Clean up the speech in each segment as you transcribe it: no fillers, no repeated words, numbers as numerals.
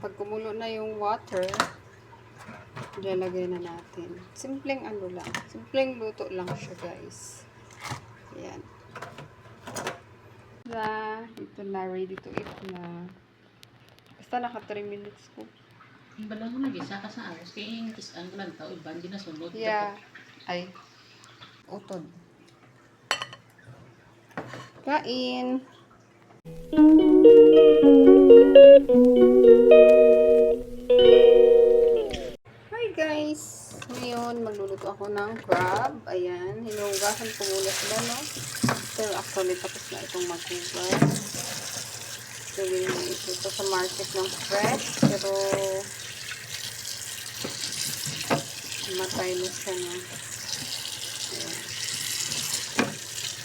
pag kumulo na yung water, ilalagay na natin. Simpleng ano lang. Simpleng luto lang siya, guys. Ayan. Ito na, ready to eat na. Basta naka 3 minutes ko. Bala mo nag-isa ka sa aros. Kaya yung kisan ko lang tao. Iban din na sunod. Yeah. Ay. Utod. Kain. Hi guys. Ngayon, magluluto ako ng crab. Ayan. Hinugasan ko muna sila, no? Pero actually, tapos na itong maghugas. Gawin mo ito sa market ng fresh. Pero, matay na siya, no? Ayan.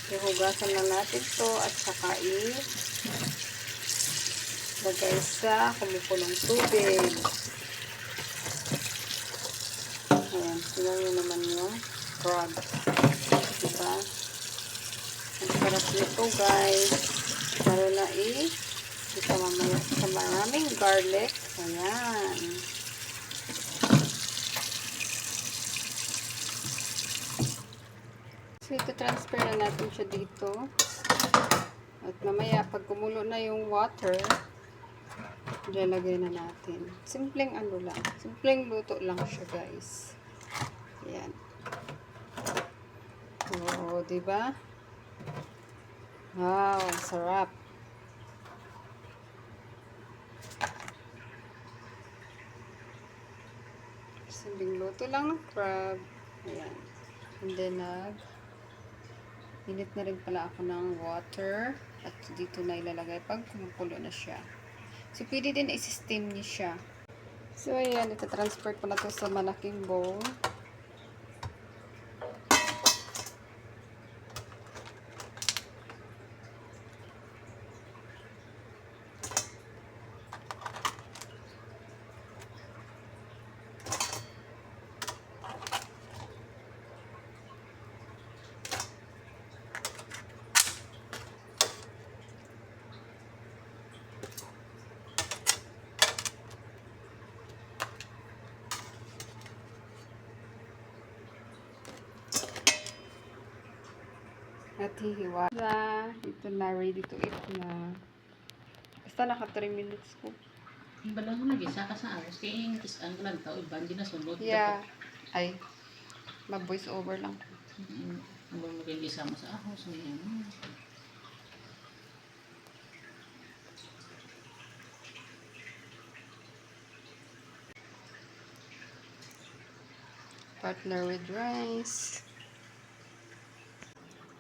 Hinugasan na natin to at saka lagay sa kumukulong tubig. Ayan, tingnan nyo naman yung crab. Diba? Ang sarap nito, guys. Lalo na isa mamaya sa maraming garlic. Ayan. So, ito transfer na natin siya dito. At mamaya, pag kumulo na yung water, ilalagay na natin. Simpleng ano lang. Simpleng luto lang siya, guys. Ayan. Oo, diba? Wow, sarap. Simpleng luto lang ng crab. Ayan. And then, init na rin pala ako ng water. At dito na ilalagay pag kumukulo na siya. So, pwede din i-steam niya siya. So, ayan. Ito-transfer ko na to sa malaking bowl. At hihiwa. Ito na, ready to eat na. Basta naka 3 minutes ko. Bala mo nag-isa ka sa aros. Kaya yung kisan ko lang tao. Iban din na sunod. Yeah. Ay. Mag-voice over lang. Ang mag-isa mo sa ahos. Ngayon. Partner with rice.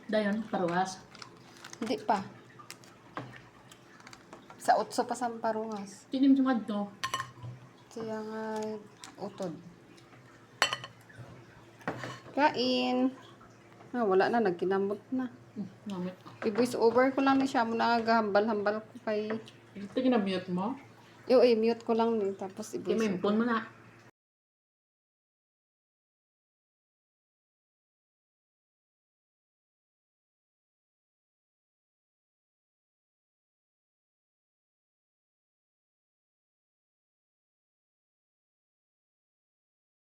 Dayon, paruwas. Hindi pa. Sa utso pa sa parungas. Tinim sumad to. Kaya nga, utod. Kain. Wala na, nagkinamot na. Namit. I-voice over ko lang ni siya. Muna gahambal-hambal ko kay... Ito ginamute mo? Mute ko lang ni. Tapos Kaya may i-voice over. phone mo na.